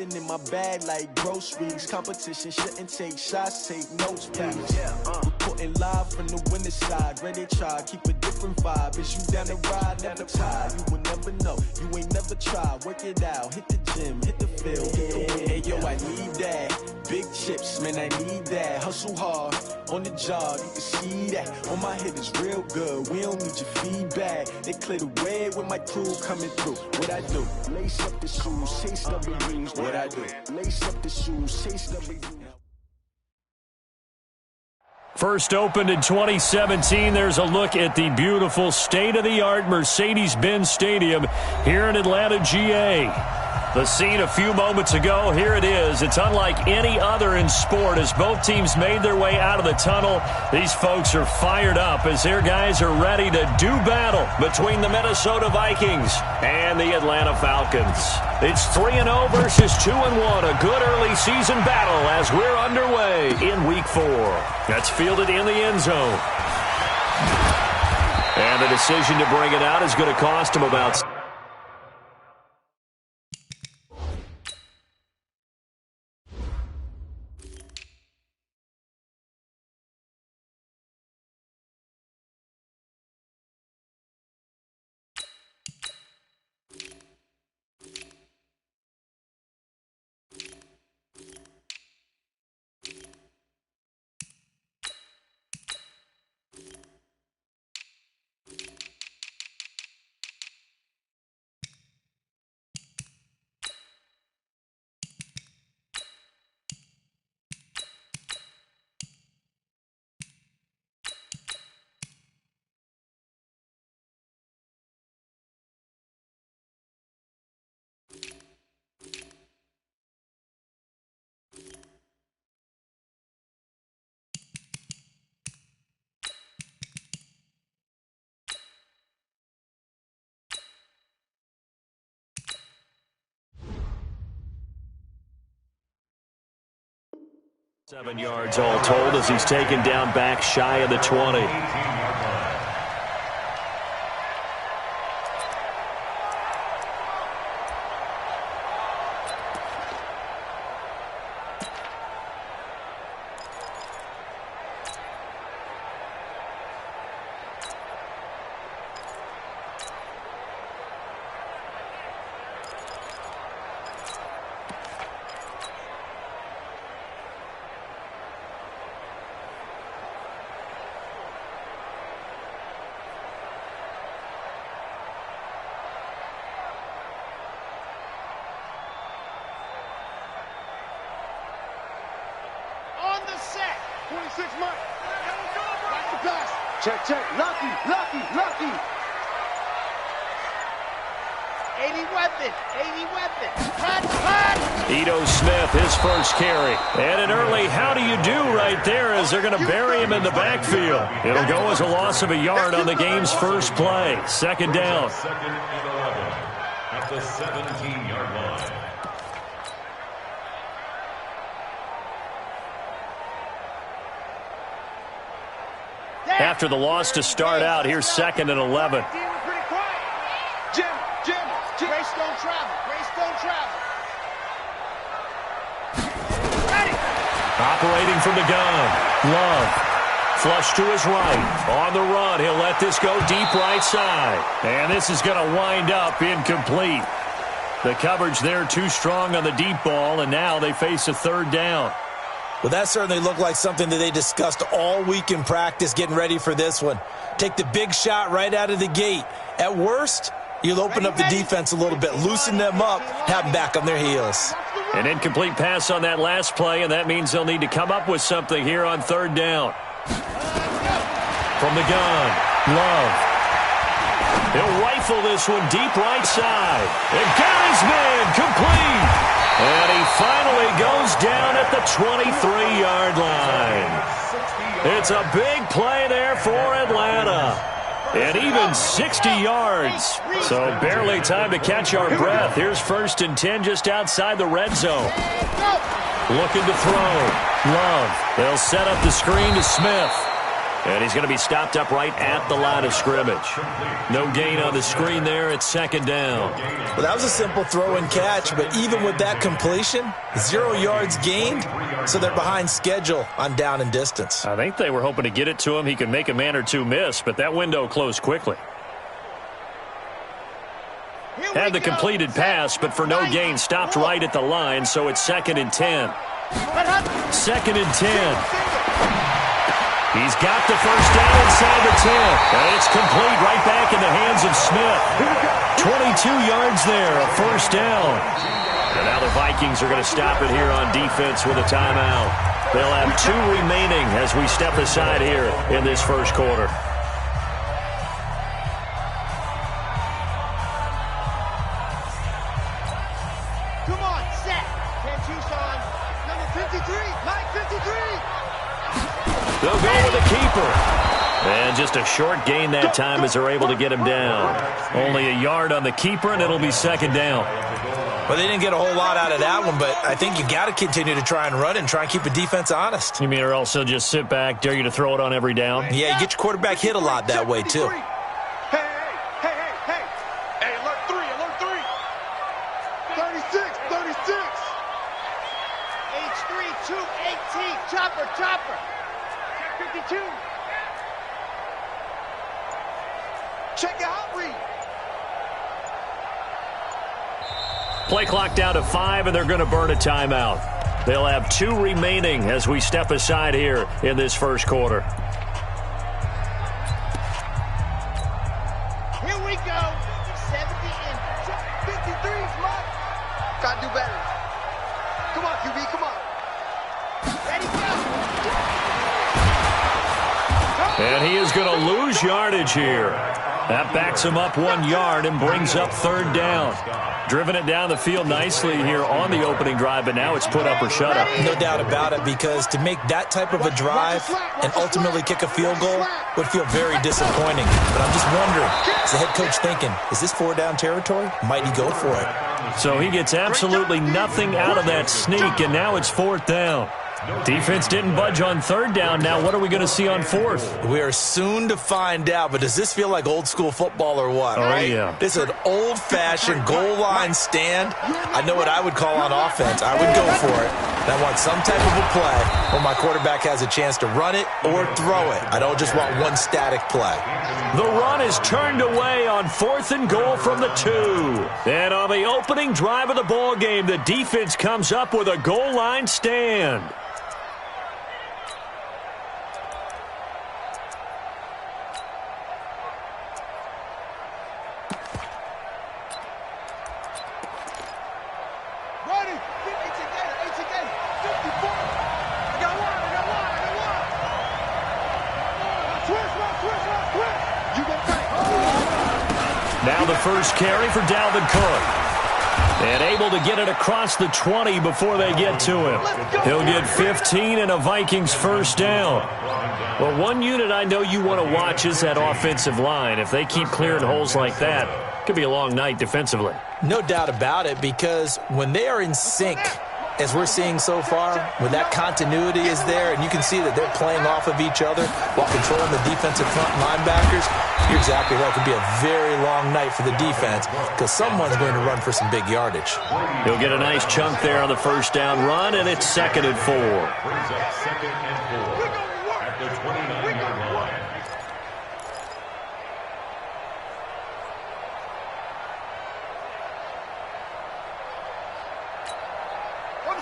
In my bag like groceries, competition shouldn't take shots, take notes, please. Reporting live from the winter side, ready to try, keep a different vibe. Is you down the ride, never tired, you will never know, you ain't never tried. Work it out, hit the gym, hit the field, hit the wind. Hey yo, I need that, big chips, man, I need that. Hustle hard, on the job, you can see that. On my head is real good, we don't need your feedback. They clear the way with my crew coming through. What I do, lace up the shoes, chase W's. What I do, lace up the shoes, chase W's. First opened in 2017, there's a look at the beautiful state-of-the-art Mercedes-Benz Stadium here in Atlanta, GA. The scene a few moments ago, here it is. It's unlike any other in sport as both teams made their way out of the tunnel. These folks are fired up as their guys are ready to do battle between the Minnesota Vikings and the Atlanta Falcons. It's 3-0 versus 2-1, a good early season battle as we're underway in Week 4. That's fielded in the end zone. And the decision to bring it out is going to cost him about... ...7 yards all told as he's taken down back shy of the 20. Check, check. Lucky. 80 weapon. Cut. Ito Smith, his first carry. And an early how do you do right there as they're going to bury him in the backfield. It'll go as a loss of a yard on the game's first play. Second down. Second and 11 at the 17-yard line. After the loss to start out, here's second and 11. Jim. Grace don't travel. Ready. Operating from the gun. Love. Flush to his right. On the run, he'll let this go deep right side. And this is going to wind up incomplete. The coverage there too strong on the deep ball, and now they face a third down. Well, that certainly looked like something that they discussed all week in practice, getting ready for this one. Take the big shot right out of the gate. At worst, you'll open up the defense a little bit, loosen them up, have them back on their heels. An incomplete pass on that last play, and that means they'll need to come up with something here on third down. From the gun, Love. He'll rifle this one deep right side. And got his man complete. And he finally goes down at the 23-yard line. It's a big play there for Atlanta. And even 60 yards. So barely time to catch our breath. Here's first and 10 just outside the red zone. Looking to throw. Love. They'll set up the screen to Smith. And he's going to be stopped up right at the line of scrimmage. No gain on the screen there. It's second down. Well, that was a simple throw and catch, but even with that completion, 0 yards gained, so they're behind schedule on down and distance. I think they were hoping to get it to him. He could make a man or two miss, but that window closed quickly. Had the completed pass, but for no gain, stopped right at the line, so it's 2nd and 10. 2nd and 10. He's got the first down inside the 10. And it's complete right back in the hands of Smith. 22 yards there, a first down. And now the Vikings are going to stop it here on defense with a timeout. They'll have 2 remaining as we step aside here in this first quarter. Come on, set. 10 Tucson. Number 53. Line 53. They'll go with the keeper. And just a short gain that time as they're able to get him down. Only a yard on the keeper, and it'll be 2nd down. Well, they didn't get a whole lot out of that one, but I think you got to continue to try and run and try and keep the defense honest. You mean or else they'll just sit back, dare you to throw it on every down? Yeah, you get your quarterback hit a lot that way, too. Hey, alert 3, alert 3. 36, 36. H3, 218. Chopper. 52. Check your hot read. Play clock down to 5, and they're going to burn a timeout. They'll have 2 remaining as we step aside here in this first quarter. Here we go. 70 and 53 is mine. Gotta do better. Come on, QB, come on. Ready, go. And he is going to lose yardage here. That backs him up 1 yard and brings up 3rd down. Driven it down the field nicely here on the opening drive, but now it's put up or shut up. No doubt about it, because to make that type of a drive and ultimately kick a field goal would feel very disappointing. But I'm just wondering, is the head coach thinking, is this 4-down territory? Might he go for it? So he gets absolutely nothing out of that sneak, and now it's 4th down. Defense didn't budge on 3rd down. Now what are we going to see on 4th? We are soon to find out, but does this feel like old school football or what? Oh, right? Yeah. This is an old-fashioned goal line stand. I know what I would call on offense. I would go for it. And I want some type of a play where my quarterback has a chance to run it or throw it. I don't just want one static play. The run is turned away on 4th and goal from the 2. And on the opening drive of the ball game, the defense comes up with a goal line stand. Now the first carry for Dalvin Cook. And able to get it across the 20 before they get to him. He'll get 15 and a Vikings first down. Well, one unit I know you want to watch is that offensive line. If they keep clearing holes like that, it could be a long night defensively. No doubt about it, because when they are in sync, as we're seeing so far, when that continuity is there and you can see that they're playing off of each other while controlling the defensive front linebackers, you're exactly right. It could be a very long night for the defense because someone's going to run for some big yardage. He'll get a nice chunk there on the first down run, and it's 2nd and 4. Brings up 2nd and 4 at the 29-yard line.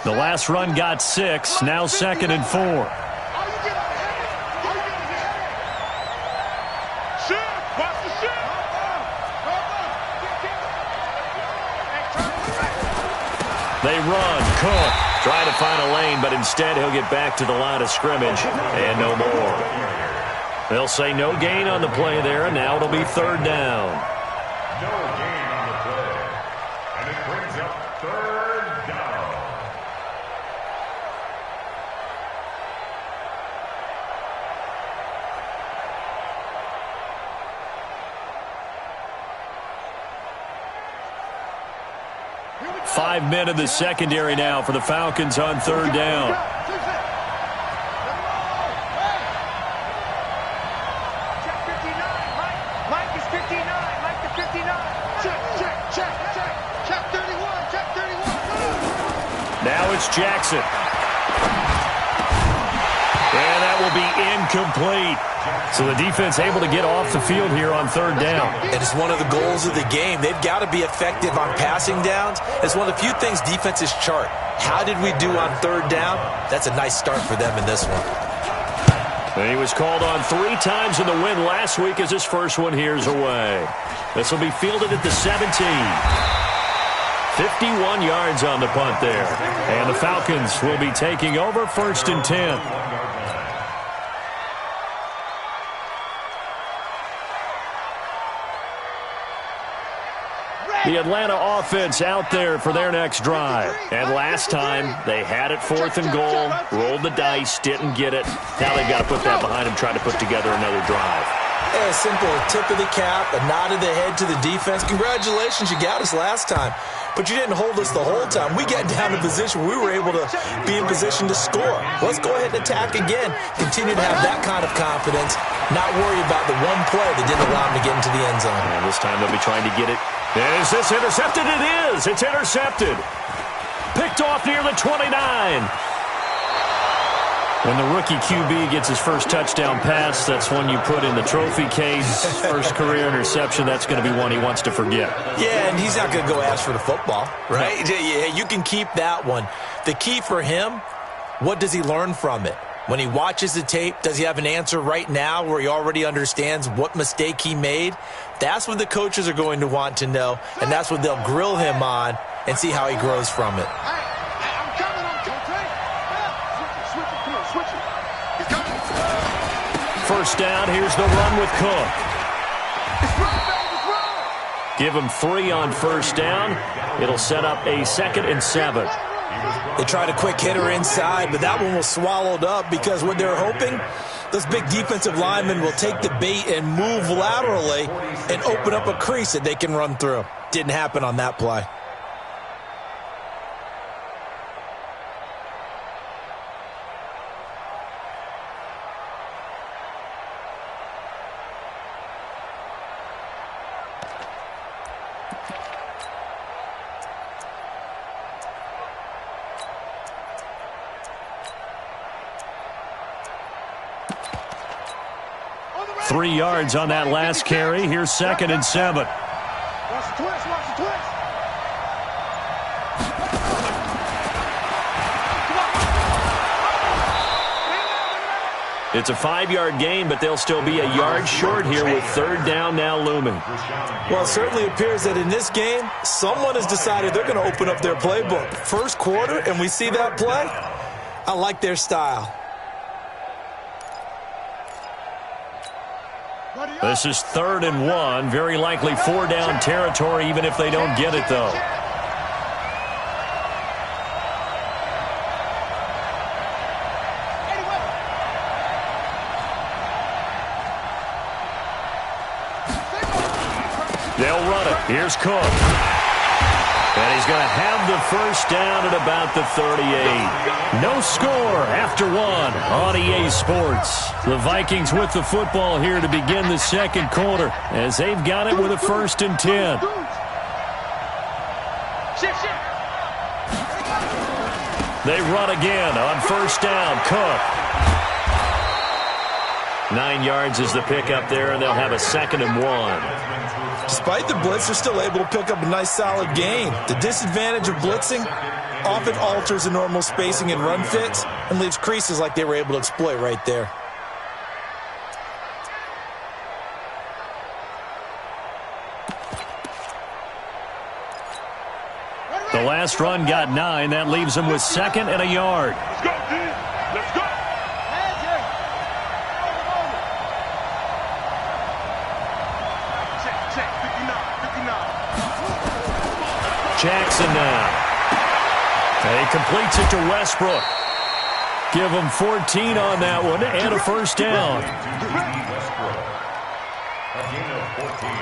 The last run got 6, now 2nd and 4. They run. Cook trying to find a lane, but instead he'll get back to the line of scrimmage and no more. They'll say no gain on the play there, and now it'll be 3rd down. No gain on the play. And it brings up 3rd down. Five men in the secondary now for the Falcons on 3rd down. Now it's Jackson. And that will be incomplete. So the defense able to get off the field here on third down. And it's one of the goals of the game. They've got to be effective on passing downs. It's one of the few things defenses chart. How did we do on third down? That's a nice start for them in this one. And he was called on 3 times in the win last week as his first one here's away. This will be fielded at the 17. 51 yards on the punt there. And the Falcons will be taking over 1st and 10. The Atlanta offense out there for their next drive. And last time, they had it 4th and goal, rolled the dice, didn't get it. Now they've got to put that behind them, try to put together another drive. Yeah, simple. A tip of the cap, a nod of the head to the defense. Congratulations, you got us last time. But you didn't hold us the whole time. We got down to position where we were able to be in position to score. Let's go ahead and attack again. Continue to have that kind of confidence. Not worry about the one play that didn't allow them to get into the end zone. And this time they'll be trying to get it. Is this intercepted? It is. It's intercepted. Picked off near the 29. When the rookie QB gets his first touchdown pass, that's one you put in the trophy case. First career interception, that's going to be one he wants to forget. Yeah, and he's not going to go ask for the football, right? Yeah, you can keep that one. The key for him, what does he learn from it? When he watches the tape, does he have an answer right now where he already understands what mistake he made? That's what the coaches are going to want to know, and that's what they'll grill him on and see how he grows from it. First down, here's the run with Cook. Give him 3 on first down. It'll set up a 2nd and 7. They tried a quick hitter inside, but that one was swallowed up because what they're hoping, those big defensive linemen will take the bait and move laterally and open up a crease that they can run through. Didn't happen on that play. Three yards on that last carry. Here's 2nd and 7. It's a 5-yard gain, but they'll still be a yard short here with third down now looming. Well, it certainly appears that in this game, someone has decided they're going to open up their playbook. First quarter, and we see that play. I like their style. This is 3rd and 1. Very likely 4-down territory, even if they don't get it, though. They'll run it. Here's Cook. And he's going to have the first down at about the 38. No score after 1 on EA Sports. The Vikings with the football here to begin the second quarter as they've got it with a 1st and 10. They run again on first down. Cook. 9 yards is the pickup there, and they'll have a 2nd and 1. Despite the blitz, they're still able to pick up a nice solid gain. The disadvantage of blitzing often alters the normal spacing and run fits and leaves creases like they were able to exploit right there. The last run got 9. That leaves them with 2nd and a yard. Let's go, dude. Let's go. Jackson now. And he completes it to Westbrook. Give him 14 on that one and a first down. Westbrook. A gain of 14.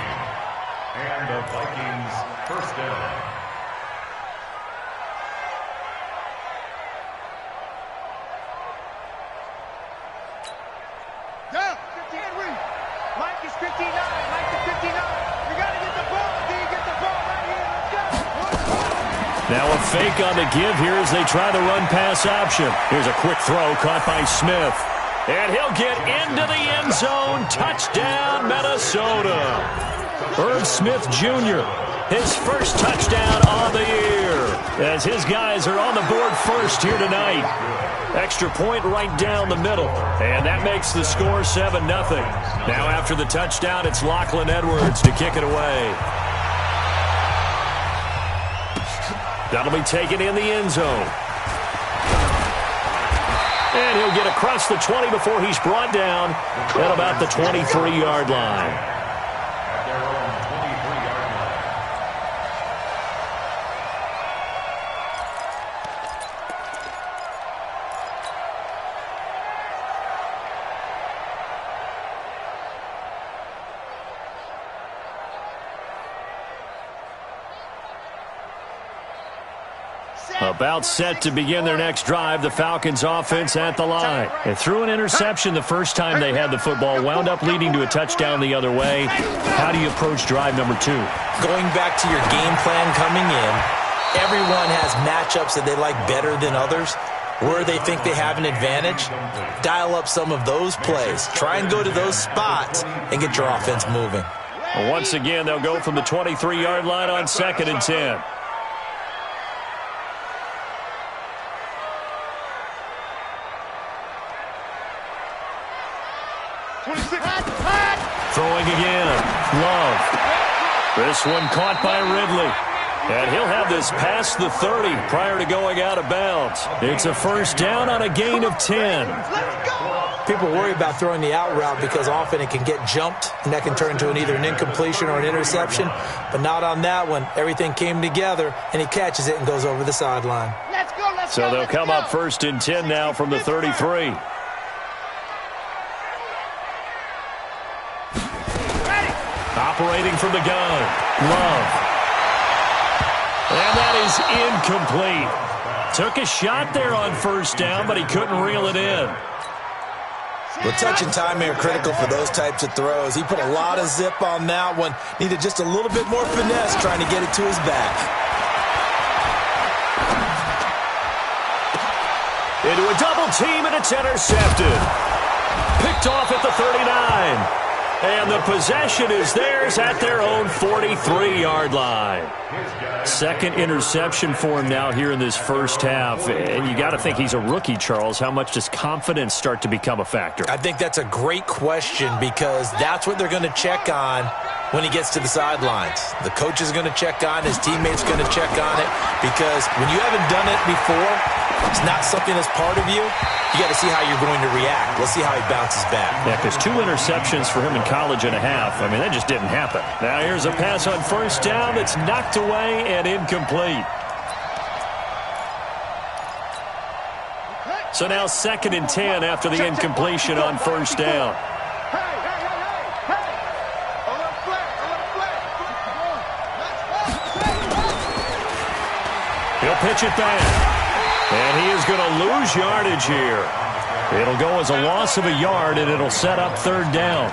And the Vikings first down. Down. 50 Henry. Mike is 59. Mike is 59. We got to get the ball. Do you get the ball right here? Let's go. Now a fake on the give here as they try the run-pass option. Here's a quick throw caught by Smith. And he'll get into the end zone. Touchdown, Minnesota. Irv Smith Jr., his first touchdown on the year, as his guys are on the board first here tonight. Extra point right down the middle, and that makes the score 7-0. Now after the touchdown, it's Lachlan Edwards to kick it away. That'll be taken in the end zone. And he'll get across the 20 before he's brought down at about the 23-yard line. About set to begin their next drive, the Falcons offense at the line. And threw an interception the first time they had the football, wound up leading to a touchdown the other way. How do you approach drive number 2? Going back to your game plan coming in, everyone has matchups that they like better than others. Where they think they have an advantage, dial up some of those plays. Try and go to those spots and get your offense moving. Well, once again, they'll go from the 23-yard line on 2nd and 10. Throwing again. Love. This one caught by Ridley. And he'll have this past the 30 prior to going out of bounds. It's a first down on a gain of 10. People worry about throwing the out route because often it can get jumped, and that can turn into either an incompletion or an interception. But not on that one. Everything came together, and he catches it and goes over the sideline. So they'll come up 1st and 10 now from the 33. Operating from the gun. Love. And that is incomplete. Took a shot there on first down, but he couldn't reel it in. Well, touch and timing are critical for those types of throws. He put a lot of zip on that one. Needed just a little bit more finesse trying to get it to his back. Into a double team, and it's intercepted. Picked off at the 39. And the possession is theirs at their own 43-yard line. Second interception for him now here in this first half. And you got to think he's a rookie, Charles. How much does confidence start to become a factor? I think that's a great question because that's what they're going to check on when he gets to the sidelines. The coach is going to check on it. His teammates going to check on it because when you haven't done it before, it's not something that's part of you. You got to see how you're going to react. Let's see how he bounces back. Yeah, because 2 interceptions for him in college and a half. I mean, that just didn't happen. Now here's a pass on first down that's knocked away and incomplete. So now 2nd and 10 after the incompletion on first down. He'll pitch it back. And he is going to lose yardage here. It'll go as a loss of a yard, and it'll set up 3rd down.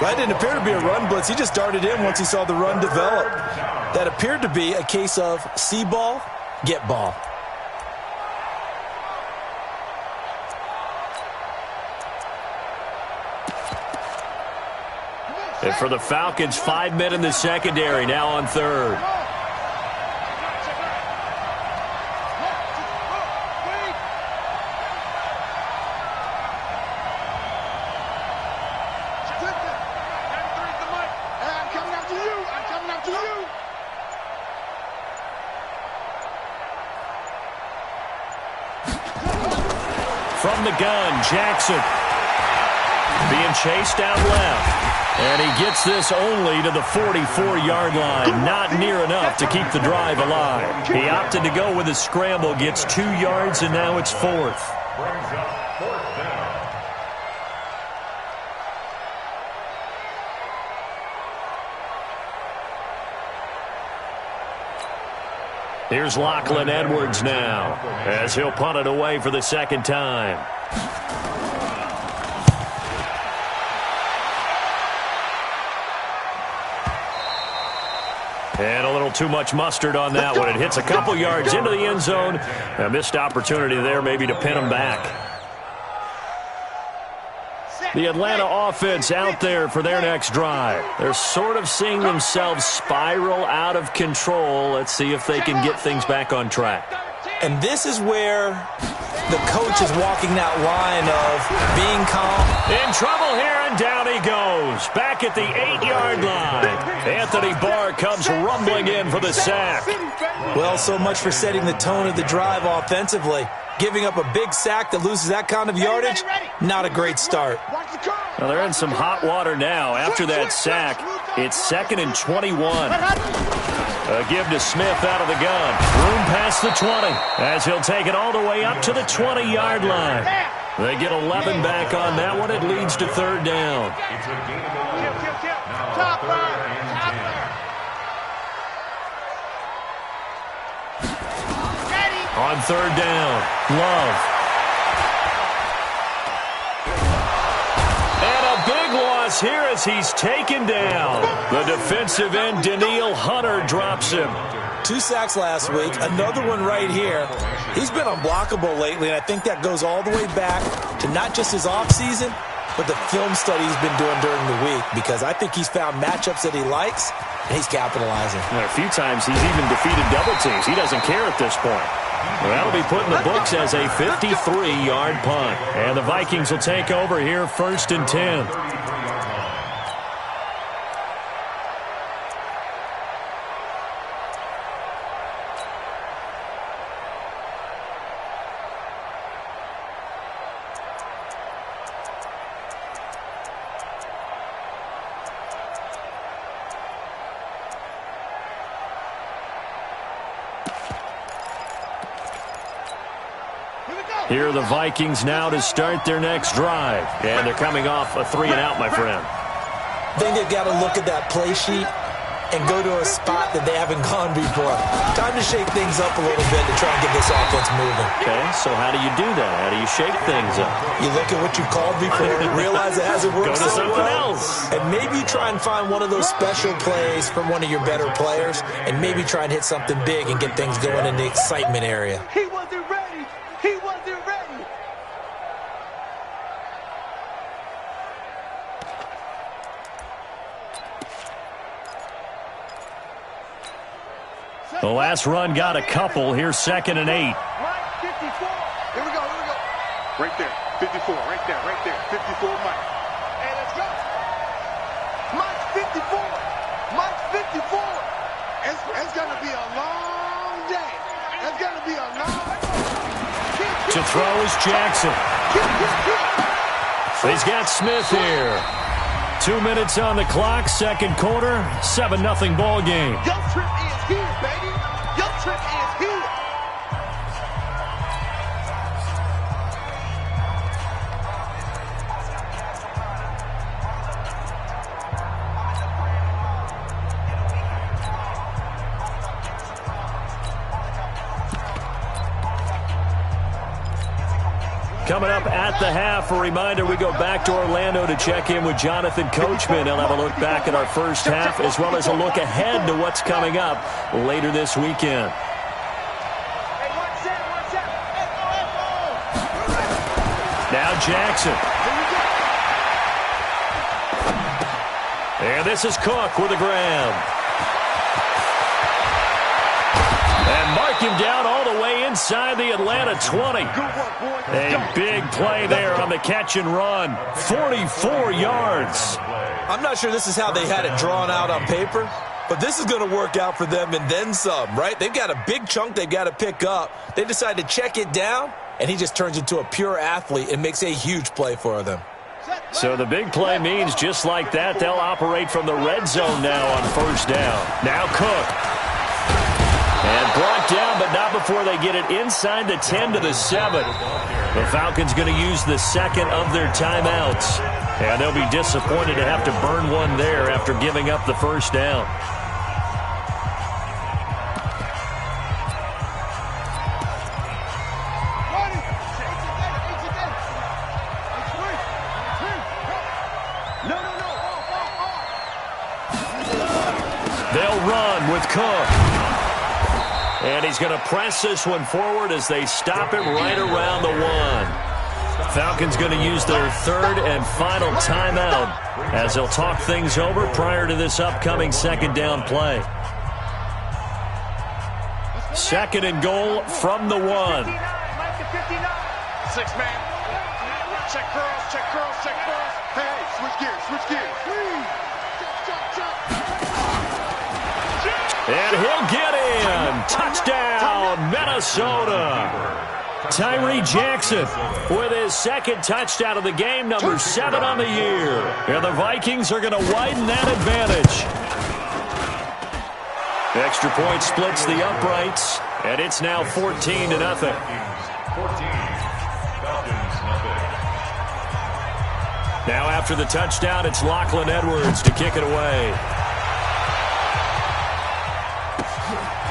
That didn't appear to be a run blitz. He just darted in once he saw the run develop. That appeared to be a case of see ball, get ball. And for the Falcons, 5 men in the secondary, now on 3rd. From the gun, Jackson being chased out left. And he gets this only to the 44-yard line. Not near enough to keep the drive alive. He opted to go with a scramble, gets 2 yards, and now it's 4th. Brings up 4th down. Here's Lachlan Edwards now as he'll punt it away for the 2nd time. And a little little too much mustard on that one. It hits a couple yards into the end zone. A missed opportunity there maybe to pin them back. The Atlanta offense out there for their next drive. They're sort of seeing themselves spiral out of control. Let's see if they can get things back on track. And this is where the coach is walking that line of being calm. In trouble here, and down he goes. Back at the 8-yard line. Anthony Barr comes rumbling in for the sack. Well, so much for setting the tone of the drive offensively. Giving up a big sack that loses that kind of yardage, not a great start. Well, they're in some hot water now. After that sack, it's 2nd and 21. A give to Smith out of the gun. Room past the 20 as he'll take it all the way up to the 20-yard line. They get 11 back on that one. It leads to 3rd down. On 3rd down, Love. And a big loss here as he's taken down. The defensive end, Daniil Hunter, drops him. 2 sacks last week, another one right here. He's been unblockable lately, and I think that goes all the way back to not just his offseason, but the film study he's been doing during the week, because I think he's found matchups that he likes, and he's capitalizing. And a few times he's even defeated double teams. He doesn't care at this point. Well, that'll be put in the books as a 53-yard punt. And the Vikings will take over here, 1st and 10. Here are the Vikings now to start their next drive. And they're coming off a 3-and-out, my friend. I think they've got to look at that play sheet and go to a spot that they haven't gone before. Time to shake things up a little bit to try and get this offense moving. Okay, so how do you do that? How do you shake things up? You look at what you called before, realize it hasn't worked Go to so something well, else. and maybe try and find one of those special plays from one of your better players, and maybe try and hit something big and get things going in the excitement area. He wasn't ready. He wasn't ready. The last run got a couple. Here's 2nd and 8. Here we go, here we go. Right there, 54, right there, 54, Mike. Hey, let's go. Mike 54. Mike 54. It's going to be a long day. It's going to be a long day. To throw is Jackson. He's got Smith here. 2 minutes on the clock, 2nd quarter, 7-0 ball game. Your trip is here, baby. Your trip is here. Coming up at the half, a reminder, we go back to Orlando to check in with Jonathan Coachman. He'll have a look back at our first half as well as a look ahead to what's coming up later this weekend. Now Jackson. And this is Cook with a grab. And mark him down all the way inside the Atlanta 20. A big play there on the catch and run. 44 yards. I'm not sure this is how they had it drawn out on paper, but this is going to work out for them and then some, right? They've got a big chunk they've got to pick up. They decide to check it down, and he just turns into a pure athlete and makes a huge play for them. So the big play means just like that, they'll operate from the red zone now on 1st down. Now Cook. And brought down, but not before they get it inside the 10 to the 7. The Falcons going to use the 2nd of their timeouts. And they'll be disappointed to have to burn one there after giving up the 1st down. They'll run with Cook. And he's going to press this one forward as they stop it right around the 1. Falcons going to use their third and final timeout as they'll talk things over prior to this upcoming second down play. Second and goal from the 1. 6-man. Check curls, check curls, check curls. Hey, switch gears, switch gears. And he'll get in. Touchdown, Minnesota. Tyree Jackson with his second touchdown of the game, number 7 on the year. And the Vikings are going to widen that advantage. Extra point splits the uprights, and it's now 14-0. Now after the touchdown, it's Lachlan Edwards to kick it away.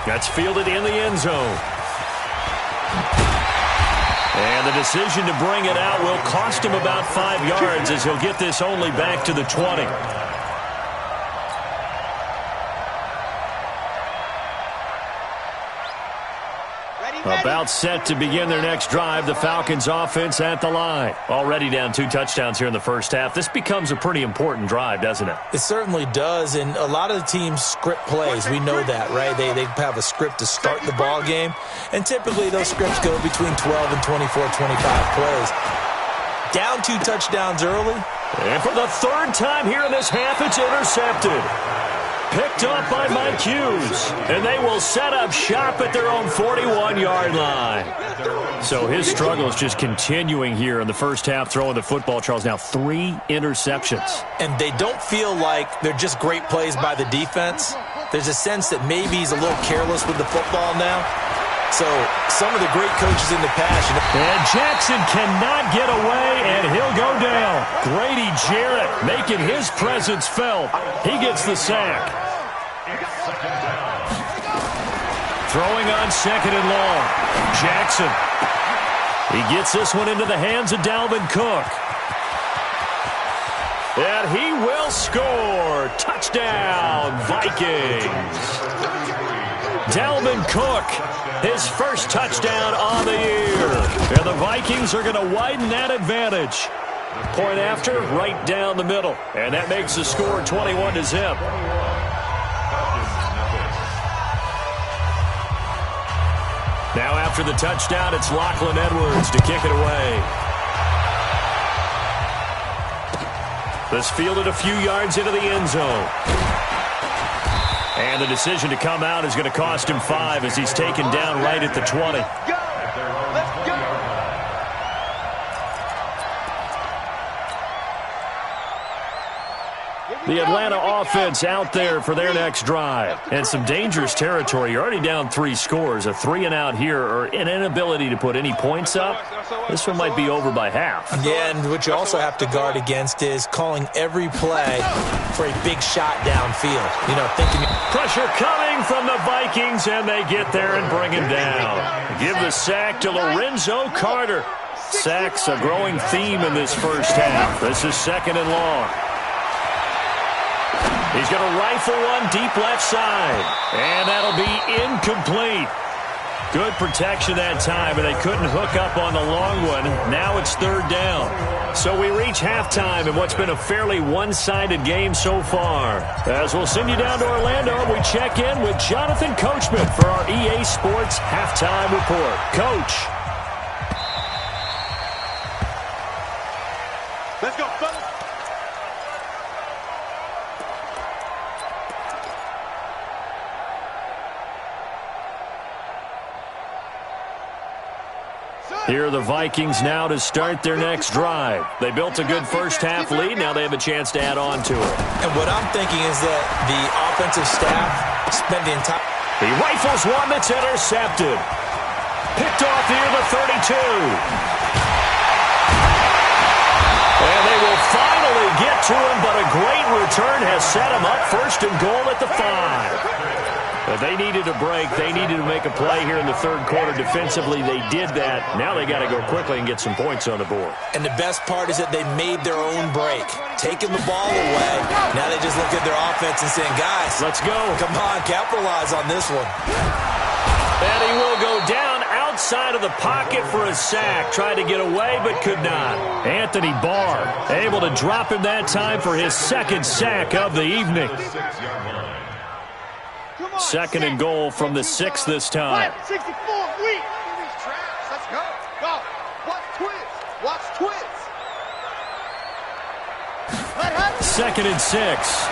That's fielded in the end zone. And the decision to bring it out will cost him about 5 yards as he'll get this only back to the 20. About set to begin their next drive. The Falcons offense at the line. Already down 2 touchdowns here in the first half. This becomes a pretty important drive, doesn't it? It certainly does, and a lot of the teams script plays. We know that, right? They have a script to start the ball game, and typically those scripts go between 12 and 24, 25 plays. Down 2 touchdowns early. And for the third time here in this half, it's intercepted. Picked up by Mike Hughes, and they will set up shop at their own 41-yard line. So his struggle is just continuing here in the first half, throwing the football. Charles, now 3 interceptions. And they don't feel like they're just great plays by the defense. There's a sense that maybe he's a little careless with the football now. So some of the great coaches in the past. And Jackson cannot get away, and he'll go down. Grady Jarrett making his presence felt. He gets the sack. Throwing on second and long. Jackson. He gets this one into the hands of Dalvin Cook. And he will score. Touchdown, Vikings. Dalvin Cook, his first touchdown on the year. And the Vikings are going to widen that advantage. Point after, right down the middle. And that makes the score 21-0. Now after the touchdown, it's Lachlan Edwards to kick it away. This fielded a few yards into the end zone. And the decision to come out is going to cost him 5 as he's taken down right at the 20. The Atlanta offense out there for their next drive. And some dangerous territory. You're already down 3 scores. A 3-and-out here, or an inability to put any points up. This one might be over by half. Yeah, and what you also have to guard against is calling every play for a big shot downfield. You know, thinking... Pressure coming from the Vikings, and they get there and bring him down. Give the sack to Lorenzo Carter. Sacks a growing theme in this first half. This is second and long. He's going to rifle one deep left side. And that'll be incomplete. Good protection that time, and they couldn't hook up on the long one. Now it's third down. So we reach halftime in what's been a fairly one-sided game so far. As we'll send you down to Orlando, we check in with Jonathan Coachman for our EA Sports Halftime Report. Coach. Let's go, fellas. Here are the Vikings now to start their next drive. They built a good first-half lead. Now they have a chance to add on to it. And what I'm thinking is that the offensive staff spent the entire... He rifles one that's intercepted. Picked off near the 32. And they will finally get to him, but a great return has set him up first and goal at the 5. But they needed a break. They needed to make a play here in the third quarter. Defensively, they did that. Now they got to go quickly and get some points on the board. And the best part is that they made their own break, taking the ball away. Now they just look at their offense and saying, guys, let's go. Come on, capitalize on this one. And he will go down outside of the pocket for a sack. Tried to get away, but could not. Anthony Barr able to drop him that time for his second sack of the evening. Second and goal from the 6 this time. 64 weak. Let's go. Go. Watch twins. Watch twins. Second and 6.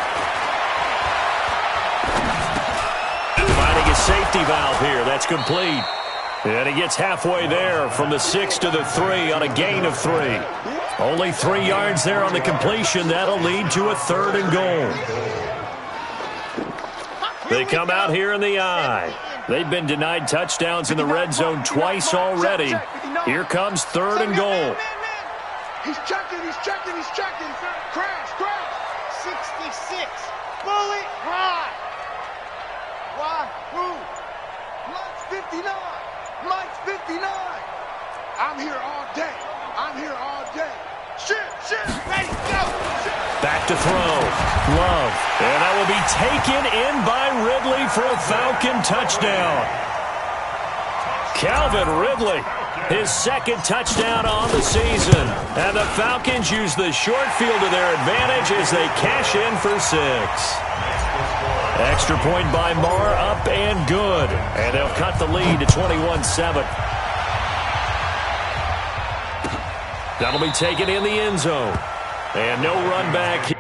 Finding a safety valve here. That's complete. And he gets halfway there from the 6 to the 3 on a gain of 3. Only 3 yards there on the completion. That'll lead to a 3rd and goal. They come out here in the eye. They've been denied touchdowns in the red zone twice already. Here comes 3rd and goal. He's checking. Crash. 66. Bullet ride. Why? Who? Mike's 59. Mike's 59. I'm here all day. Shit. Ready, go. Back to throw. Love. And that will be taken in by Ridley for a Falcon touchdown. Calvin Ridley, his second touchdown on the season. And the Falcons use the short field to their advantage as they cash in for 6. Extra point by Marr, up and good. And they'll cut the lead to 21-7. That'll be taken in the end zone. And no run back.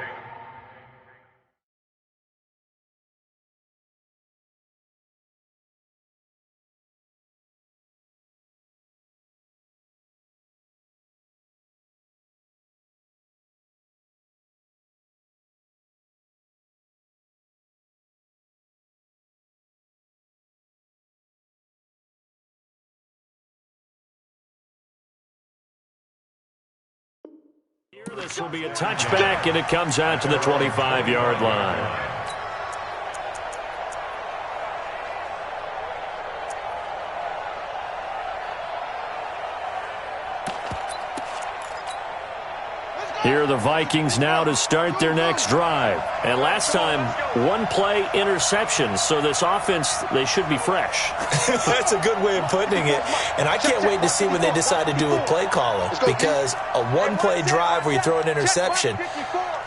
This will be a touchback, and it comes out to the 25-yard line. Here are the Vikings now to start their next drive. And last time, 1-play interception. So this offense, they should be fresh. That's a good way of putting it. And I can't wait to see what they decide to do with play calling. Because a 1-play drive where you throw an interception,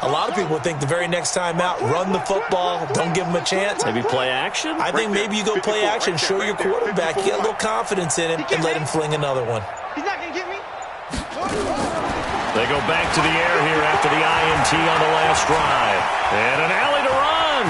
a lot of people think the very next time out, run the football, don't give them a chance. Maybe play action? I think maybe you go play action, show your quarterback, get a little confidence in him, and let him fling another one. He's not going to get me. They go back to the air here after the INT on the last drive. And an alley to run.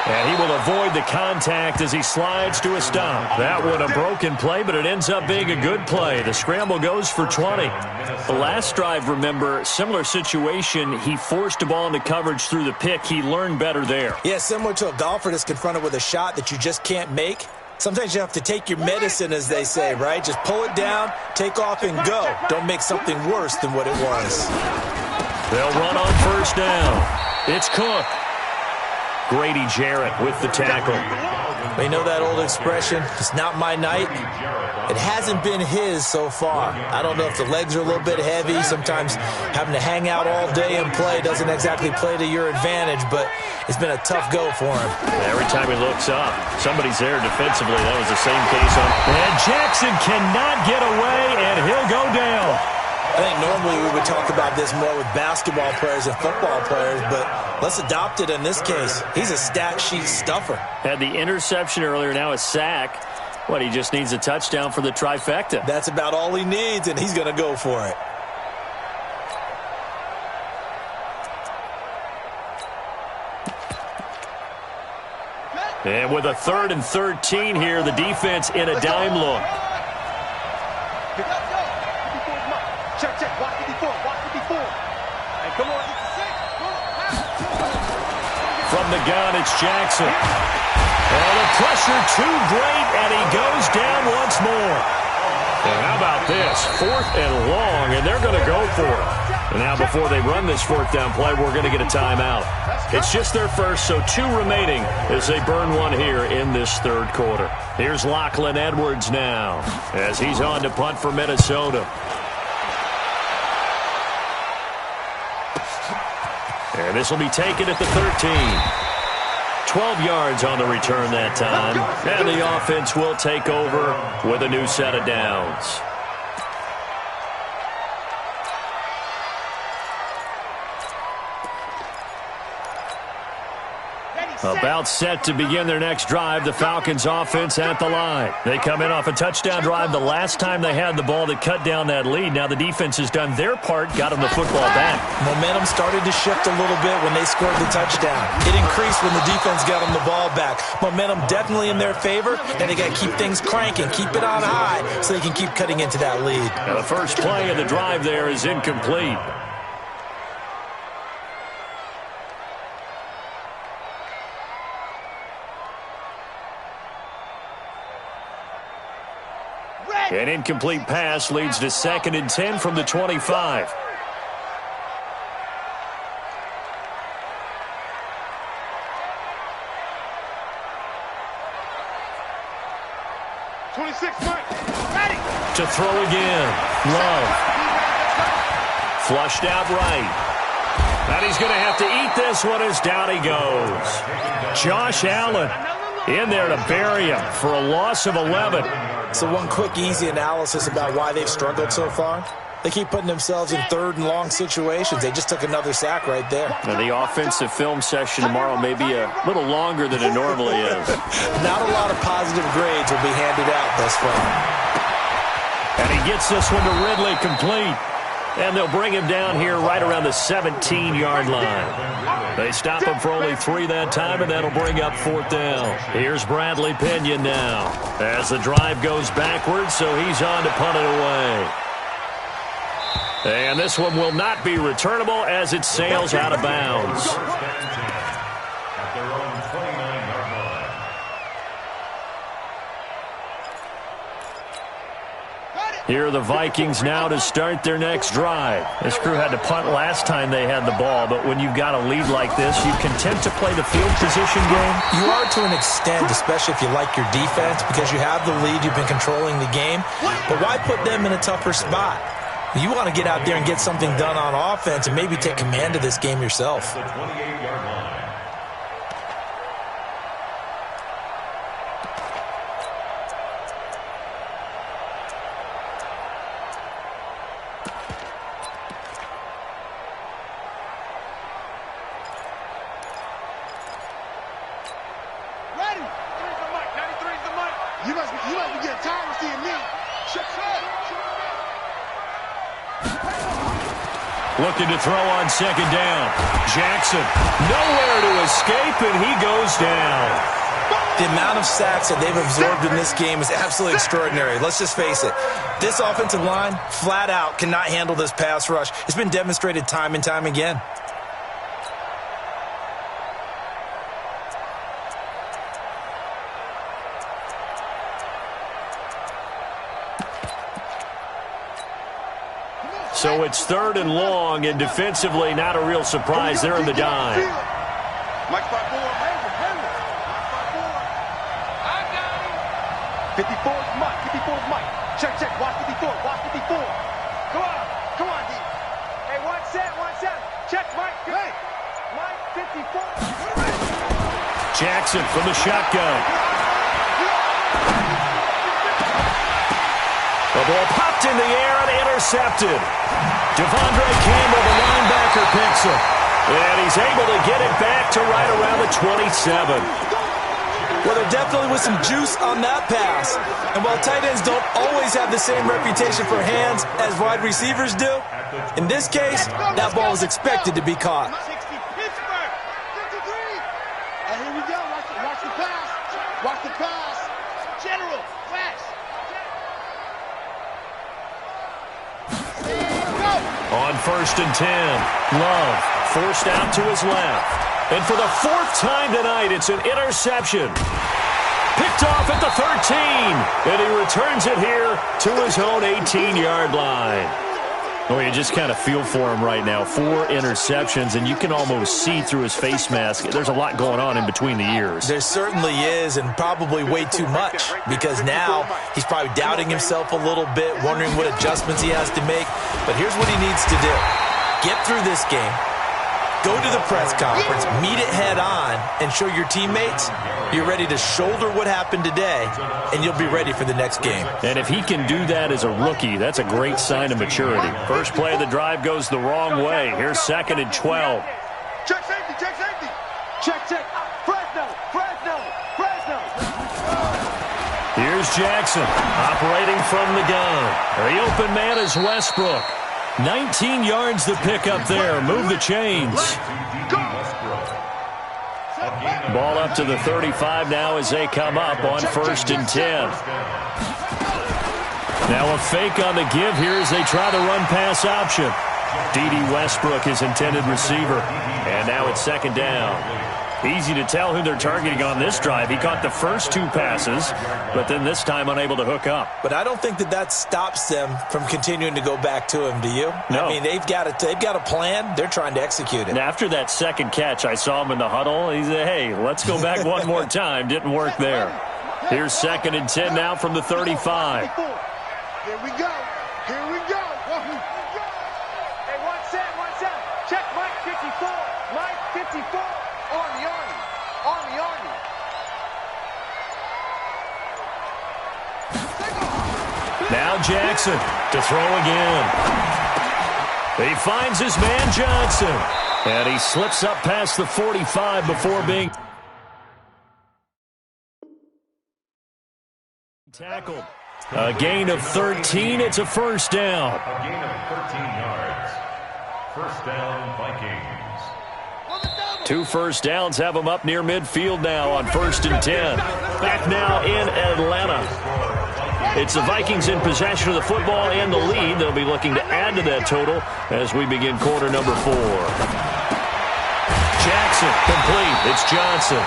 And he will avoid the contact as he slides to a stop. That one a broken play, but it ends up being a good play. The scramble goes for 20. The last drive, remember, similar situation. He forced a ball into coverage through the pick. He learned better there. Yeah, similar to a golfer that's confronted with a shot that you just can't make. Sometimes you have to take your medicine, as they say, right? Just pull it down, take off, and go. Don't make something worse than what it was. They'll run on first down. It's Cook. Grady Jarrett with the tackle. You know that old expression, it's not my night? It hasn't been his so far. I don't know if the legs are a little bit heavy. Sometimes having to hang out all day and play doesn't exactly play to your advantage, but it's been a tough go for him. Every time he looks up, somebody's there defensively. That was the same case on. And Jackson cannot get away, and he'll go down. I think normally we would talk about this more with basketball players and football players, but let's adopt it in this case. He's a stat sheet stuffer. Had the interception earlier, now a sack. What, he just needs a touchdown for the trifecta. That's about all he needs, and he's going to go for it. And with a 3rd and 13 here, the defense in a dime look. Check. Watch 54. Hey, come on. From the gun, it's Jackson. And the pressure too great, and he goes down once more. And how about this? 4th and long, and they're going to go for it. And now before they run this 4th down play, we're going to get a timeout. It's just their first, so 2 remaining as they burn one here in this 3rd quarter. Here's Lachlan Edwards now as he's on to punt for Minnesota. And this will be taken at the 13. 12 yards on the return that time. And the offense will take over with a new set of downs. About set to begin their next drive, the Falcons offense at the line. They come in off a touchdown drive the last time they had the ball that cut down that lead. Now the defense has done their part, got them the football back. Momentum started to shift a little bit when they scored the touchdown. It increased when the defense got them the ball back. Momentum definitely in their favor, and they got to keep things cranking, keep it on high so they can keep cutting into that lead. Now the first play of the drive there is incomplete. An incomplete pass leads to 2nd and 10 from the 25. 26 Mike. Ready. To throw again. Love. Flushed out right. And he's going to have to eat this one as down he goes. Josh Allen in there to bury him for a loss of 11. So one quick, easy analysis about why they've struggled so far. They keep putting themselves in 3rd and long situations. They just took another sack right there. Now the offensive film session tomorrow may be a little longer than it normally is. Not a lot of positive grades will be handed out thus far. And he gets this one to Ridley complete. And they'll bring him down here right around the 17-yard line. They stop him for only 3 that time, and that'll bring up 4th down. Here's Bradley Pinion now as the drive goes backwards, so he's on to punt it away. And this one will not be returnable as it sails out of bounds. At their own 29-yard line. Here are the Vikings now to start their next drive. This crew had to punt last time they had the ball, but when you've got a lead like this, you content to play the field position game? You are to an extent, especially if you like your defense, because you have the lead, you've been controlling the game. But why put them in a tougher spot? You want to get out there and get something done on offense and maybe take command of this game yourself. The 28-yard line. Ready. 93's the mic. 93's the mic. You must be getting tired of seeing me. Shut up. Looking to throw on 2nd down. Jackson nowhere to escape, and he goes down. The amount of sacks that they've absorbed in this game is absolutely extraordinary. Let's just face it. This offensive line, flat out, cannot handle this pass rush. It's been demonstrated time and time again. So it's 3rd and long, and defensively not a real surprise. They're in the dime. Mike 5-4. I got him. 54's Mike. 54's Mike. Check. Watch 54. Watch 54. Come on, D. Hey, one set. Check, Mike. Hey. Mike 54. Jackson from the shotgun. The ball popped in the air and intercepted. Devondre Campbell, the linebacker, picks it. And he's able to get it back to right around the 27. Well, there definitely was some juice on that pass. And while tight ends don't always have the same reputation for hands as wide receivers do, in this case, that ball was expected to be caught. 60 Pittsburgh. 53. And here we go. Watch the pass. Watch the pass. General, flash. On 1st and 10, Love forced out to his left. And for the 4th time tonight, it's an interception. Picked off at the 13. And he returns it here to his own 18-yard line. Well, you just kind of feel for him right now. 4 interceptions, and you can almost see through his face mask. There's a lot going on in between the ears. There certainly is, and probably way too much, because now he's probably doubting himself a little bit, wondering what adjustments he has to make. But here's what he needs to do. Get through this game, Go to the press conference, meet it head on, and show your teammates you're ready to shoulder what happened today, and you'll be ready for the next game. And if he can do that as a rookie, that's a great sign of maturity. First play of the drive goes the wrong way. Here's 2nd and 12. Check safety, check safety. Check. Fresno. Here's Jackson operating from the gun. The open man is Westbrook. 19 yards to pick up there. Move the chains. Ball up to the 35 now as they come up on 1st and 10. Now a fake on the give here as they try the run pass option. D.D. Westbrook is intended receiver. And now it's 2nd down. Easy to tell who they're targeting on this drive. He caught the first 2 passes, but then this time unable to hook up. But I don't think that stops them from continuing to go back to him, do you? No. I mean, they've got a plan. They're trying to execute it. And after that second catch, I saw him in the huddle. He said, hey, let's go back one more time. Didn't work there. Here's 2nd and 10 now from the 35. Here we go. Hey, one set. Check Mike 54. Mike 54. On the Army. Now Jackson to throw again. He finds his man Johnson. And he slips up past the 45 before being tackled. A gain of 13. It's a 1st down. A gain of 13 yards. 1st down, Vikings. 2 first downs have them up near midfield now on 1st and 10. Back now in Atlanta. It's the Vikings in possession of the football and the lead. They'll be looking to add to that total as we begin quarter number 4. Jackson complete. It's Johnson.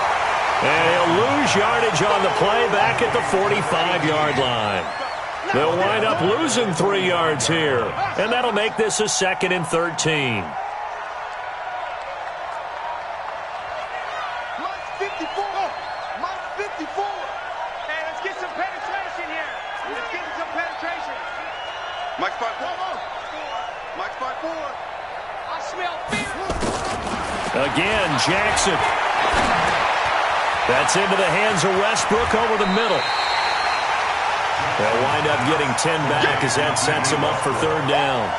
And he'll lose yardage on the play back at the 45-yard line. They'll wind up losing 3 yards here. And that'll make this a 2nd and 13. Mike 5-4. I smell fear. Again, Jackson. That's into the hands of Westbrook over the middle. They'll wind up getting 10 back as that sets them up for 3rd down.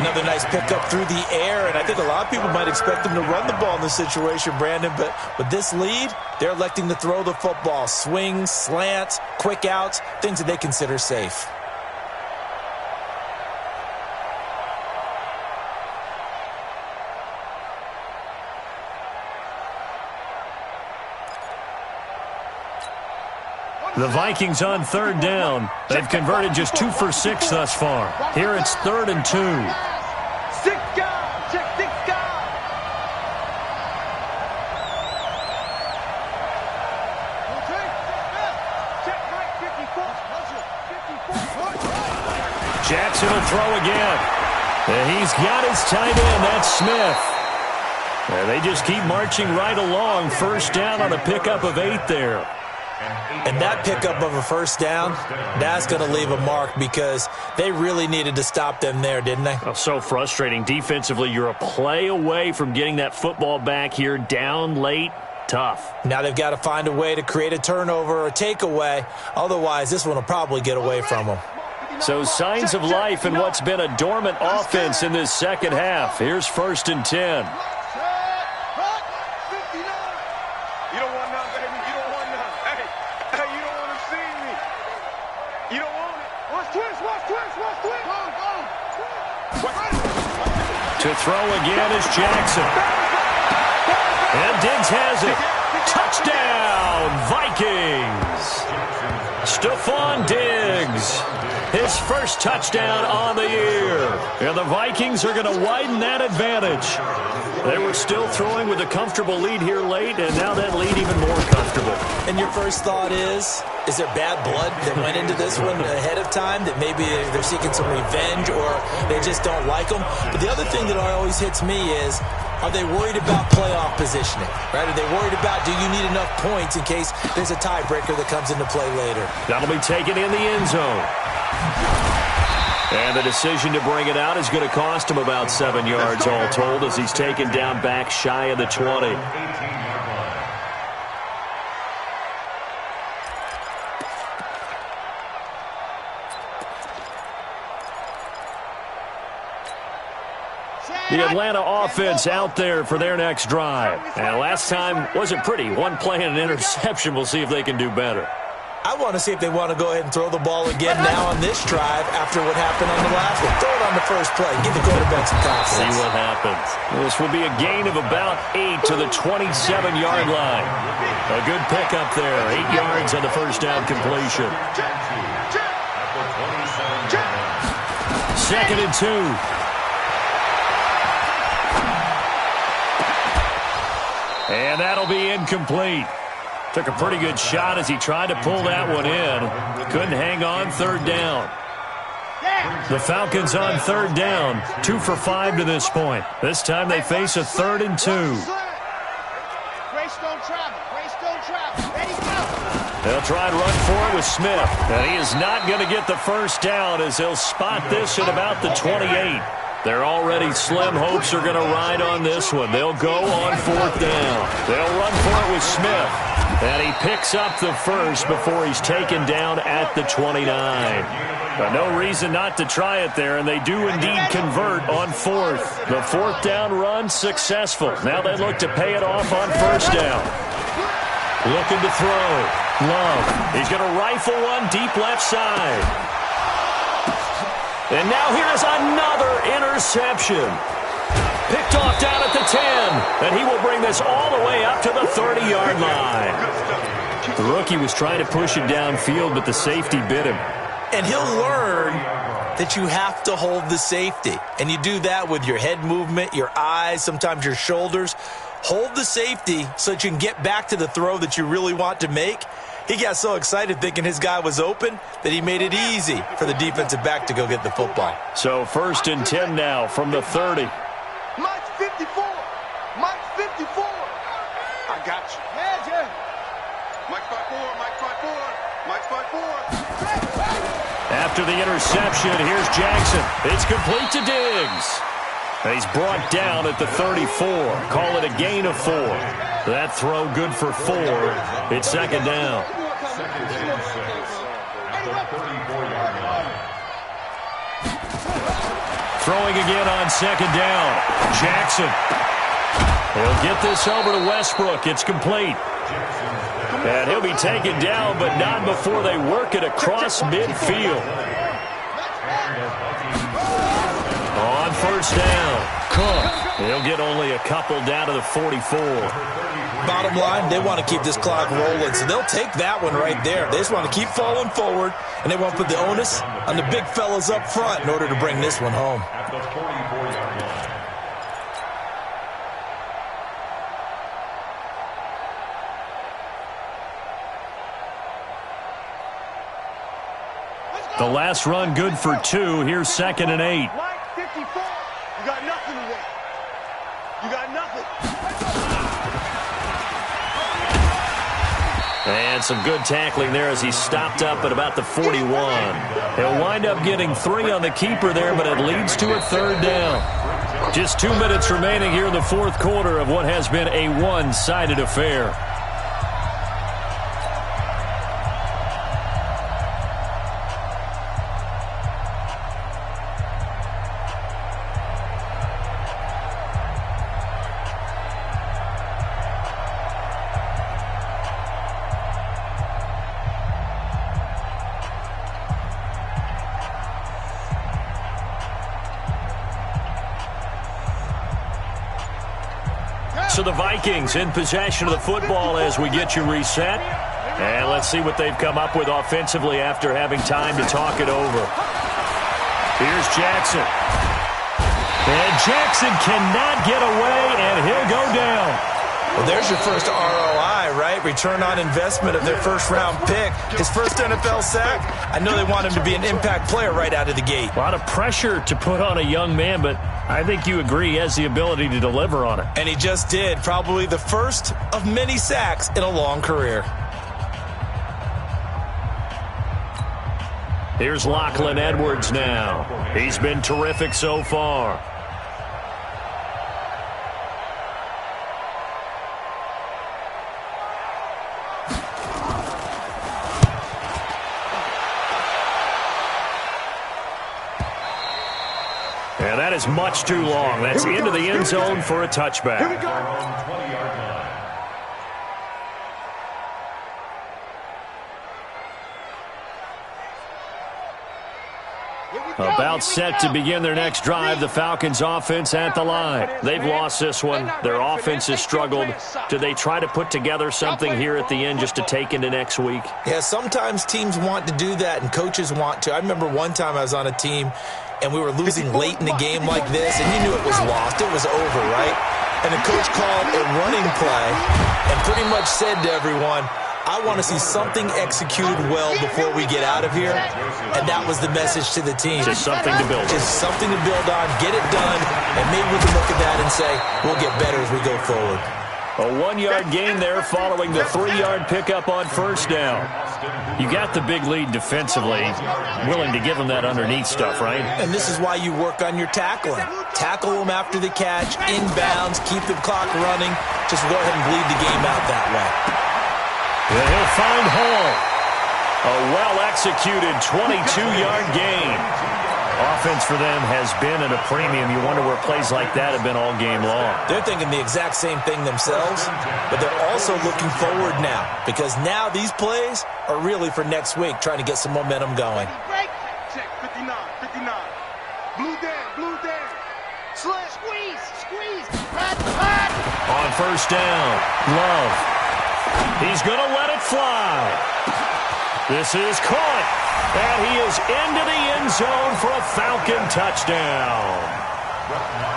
Another nice pickup through the air, and I think a lot of people might expect them to run the ball in this situation, Brandon, but with this lead, they're electing to throw the football. Swings, slants, quick outs, things that they consider safe. The Vikings on 3rd down. They've converted just 2 for 6 thus far. Here it's 3rd and 2. 6 guys. Check 6 guys. Check Mike 54. Jackson will throw again. And he's got his tight end. That's Smith. And they just keep marching right along. 1st down on a pickup of 8 there. And that pickup of a 1st down, that's going to leave a mark because they really needed to stop them there, didn't they? Oh, so frustrating. Defensively, you're a play away from getting that football back here down late. Tough. Now they've got to find a way to create a turnover or a takeaway. Otherwise, this one will probably get away from them. So signs of life in what's been a dormant offense in this 2nd half. Here's 1st and 10. To throw again is Jackson. And Diggs has it. Touchdown, Vikings. Stephon Diggs. His 1st touchdown on the year. And the Vikings are going to widen that advantage. They were still throwing with a comfortable lead here late, and now that lead even more comfortable. And your first thought is there bad blood that went into this one ahead of time, that maybe they're seeking some revenge or they just don't like them? But the other thing that always hits me is, are they worried about playoff positioning? Right? Are they worried about, do you need enough points in case there's a tiebreaker that comes into play later? That'll be taken in the end zone. And the decision to bring it out is going to cost him about 7 yards all told as he's taken down back shy of the 20. The Atlanta offense out there for their next drive. And last time wasn't pretty. One play and an interception. We'll see if they can do better. I want to see if they want to go ahead and throw the ball again now on this drive after what happened on the last one. Throw it on the first play. Give the quarterback some confidence. See what happens. This will be a gain of about 8 to the 27-yard line. A good pickup there. 8 yards on the first down completion. 2nd and 2. And that'll be incomplete. Took a pretty good shot as he tried to pull that one in. Couldn't hang on 3rd down. The Falcons on 3rd down. 2 for 5 to this point. This time they face a 3rd and 2. They'll try and run for it with Smith. And he is not going to get the first down as they'll spot this at about the 28. They're already slim hopes are going to ride on this one. They'll go on 4th down. They'll run for it with Smith. And he picks up the first before he's taken down at the 29. But no reason not to try it there, and they do indeed convert on 4th. The 4th down run successful. Now they look to pay it off on 1st down. Looking to throw. Love. He's going to rifle one deep left side. And now here's another interception. Picked off down at the 10. And he will bring this all the way up to the 30-yard line. The rookie was trying to push it downfield, but the safety bit him. And he'll learn that you have to hold the safety. And you do that with your head movement, your eyes, sometimes your shoulders. Hold the safety so that you can get back to the throw that you really want to make. He got so excited thinking his guy was open that he made it easy for the defensive back to go get the football. So 1st and 10 now from the 30. Mike's 54. Mike's 54. I got you. Yeah. Mike's 5'4. Mike's 5'4. Mike's 5'4. After the interception, here's Jackson. It's complete to Diggs. He's brought down at the 34. Call it a gain of 4. That throw good for 4. It's 2nd down. Throwing again on 2nd down. Jackson. He'll get this over to Westbrook. It's complete. And he'll be taken down, but not before they work it across midfield. On 1st down, Cook. He'll get only a couple down to the 44. Bottom line, they want to keep this clock rolling, so they'll take that one right there. They just want to keep falling forward, and they want to put the onus on the big fellas up front in order to bring this one home. At the 44-yard line. The last run good for 2. Here's 2nd and 8. Mike, 54. You got nothing today. You got nothing. And some good tackling there as he stopped up at about the 41. He'll wind up getting 3 on the keeper there, but it leads to a 3rd down. Just 2 minutes remaining here in the 4th quarter of what has been a one-sided affair. So the Vikings in possession of the football as we get you reset. And let's see what they've come up with offensively after having time to talk it over. Here's Jackson. And Jackson cannot get away, and he'll go down. Well, there's your first ROI, right? Return on investment of their first-round pick. His first NFL sack. I know they want him to be an impact player right out of the gate. A lot of pressure to put on a young man, but I think you agree he has the ability to deliver on it. And he just did. Probably the first of many sacks in a long career. Here's Lachlan Edwards now. He's been terrific so far. And that is much too long. That's into the end zone for a touchback. Here we go. 20-yard line. About set to begin their next drive, the Falcons offense at the line. They've lost this one. Their offense has struggled. Do they try to put together something here at the end just to take into next week? Yeah, sometimes teams want to do that and coaches want to. I remember one time I was on a team and we were losing late in the game like this, and you knew it was lost. It was over, right? And the coach called a running play and pretty much said to everyone, I want to see something executed well before we get out of here. And that was the message to the team. Just something to build on. Just something to build on, get it done, and maybe we can look at that and say, we'll get better as we go forward. A 1-yard gain there following the 3-yard pickup on first down. You got the big lead defensively, willing to give them that underneath stuff, right? And this is why you work on your tackling. Tackle them after the catch, inbounds, keep the clock running. Just go ahead and bleed the game out that way. And he'll find Hall. A well-executed 22-yard gain. Offense for them has been at a premium. You wonder where plays like that have been all game long. They're thinking the exact same thing themselves, but they're also looking forward now because now these plays are really for next week, trying to get some momentum going. Check, 59, 59. Blue down. Squeeze. Pat. On first down, Love. He's going to let it fly. This is caught, and he is into the end zone for a Falcon touchdown.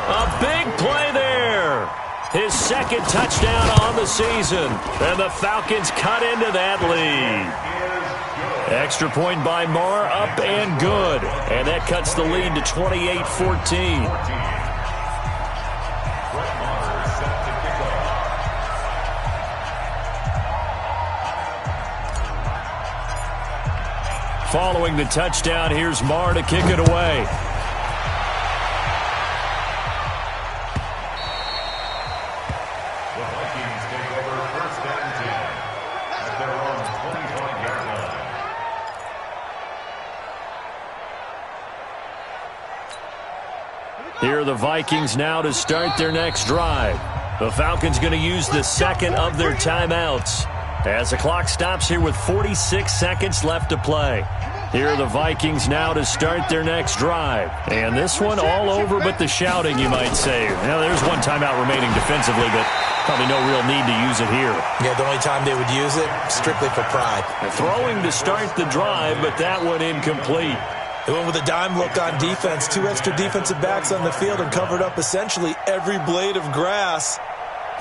A big play there. His second touchdown on the season, and the Falcons cut into that lead. Extra point by Marr, up and good, and that cuts the lead to 28-14. Following the touchdown, here's Marr to kick it away. The Vikings take over first and 10 at their own 25-yard line. Here are the Vikings now to start their next drive. The Falcons going to use the second of their timeouts as the clock stops here with 46 seconds left to play. Here are the Vikings now to start their next drive. And this one all over but the shouting, you might say. Now, there's one timeout remaining defensively, but probably no real need to use it here. Yeah, the only time they would use it, strictly for pride. Throwing to start the drive, but that one incomplete. They went with a dime look on defense. 2 extra defensive backs on the field and covered up essentially every blade of grass.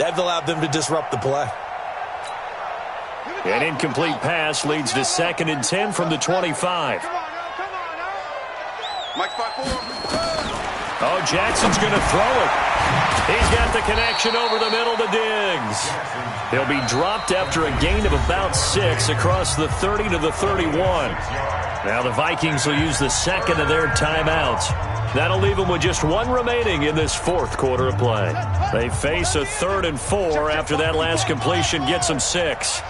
That allowed them to disrupt the play. An incomplete pass leads to 2nd and 10 from the 25. Mike spot 4. Oh, Jackson's going to throw it. He's got the connection over the middle to Diggs. He'll be dropped after a gain of about 6 across the 30 to the 31. Now the Vikings will use the second of their timeouts. That'll leave them with just 1 remaining in this 4th quarter of play. They face a 3rd and 4 after that last completion gets them 6.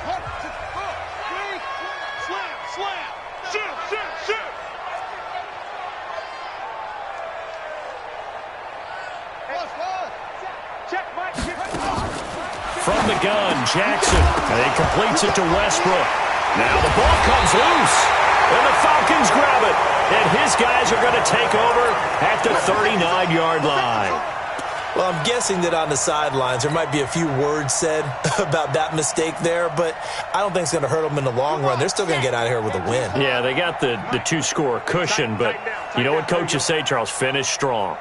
From the gun, Jackson, and he completes it to Westbrook. Now the ball comes loose, and the Falcons grab it, and his guys are going to take over at the 39-yard line. Well, I'm guessing that on the sidelines there might be a few words said about that mistake there, but I don't think it's going to hurt them in the long run. They're still going to get out of here with a win. Yeah, they got the 2-score cushion, but you know what coaches say, Charles? Finish strong.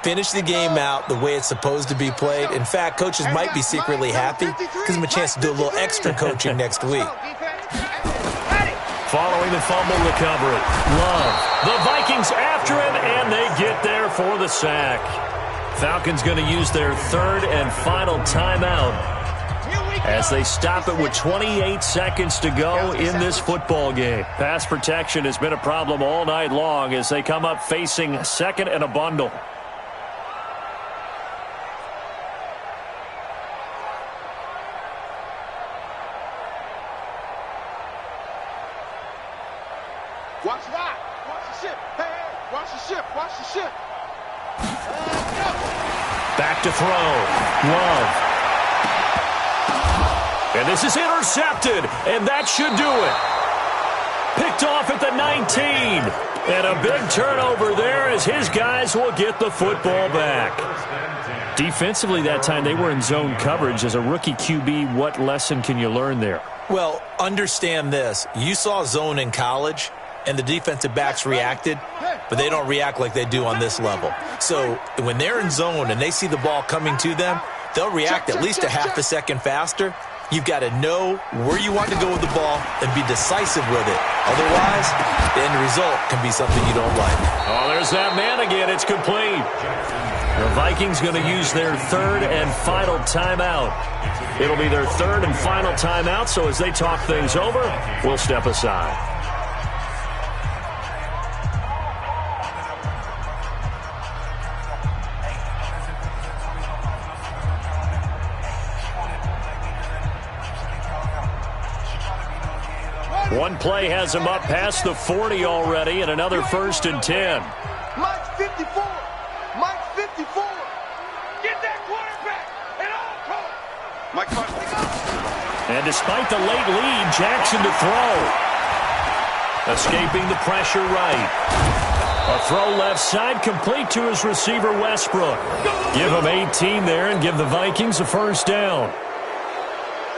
Finish the game out the way it's supposed to be played. In fact, coaches might be secretly happy. Gives them a chance to do a little extra coaching next week. Following the fumble recovery, Love. The Vikings after him, and they get there for the sack. Falcons going to use their 3rd and final timeout. Here we as they stop it with 28 seconds to go in this football game. Pass protection has been a problem all night long as they come up facing second and a bundle. Watch that. Watch the ship. Hey, hey, watch the ship. Watch the ship. Back to throw. Love. And this is intercepted, and that should do it. Picked off at the 19. And a big turnover there as his guys will get the football back. Defensively that time, they were in zone coverage. As a rookie QB, what lesson can you learn there? Well, understand this. You saw zone in college, and the defensive backs reacted, but they don't react like they do on this level. So when they're in zone and they see the ball coming to them, they'll react at least a half a second faster. You've got to know where you want to go with the ball and be decisive with it. Otherwise, the end result can be something you don't like. Oh, there's that man again. It's complete. The Vikings going to use their third and final timeout. It'll be their third and final timeout, so as they talk things over, we'll step aside. One play has him up past the 40 already, and another 1st and 10. Mike 54. Mike 54. Get that quarterback and all call. Mike, And despite the late lead, Jackson to throw. Escaping the pressure right. A throw left side, complete to his receiver, Westbrook. Give him 18 there and give the Vikings a first down.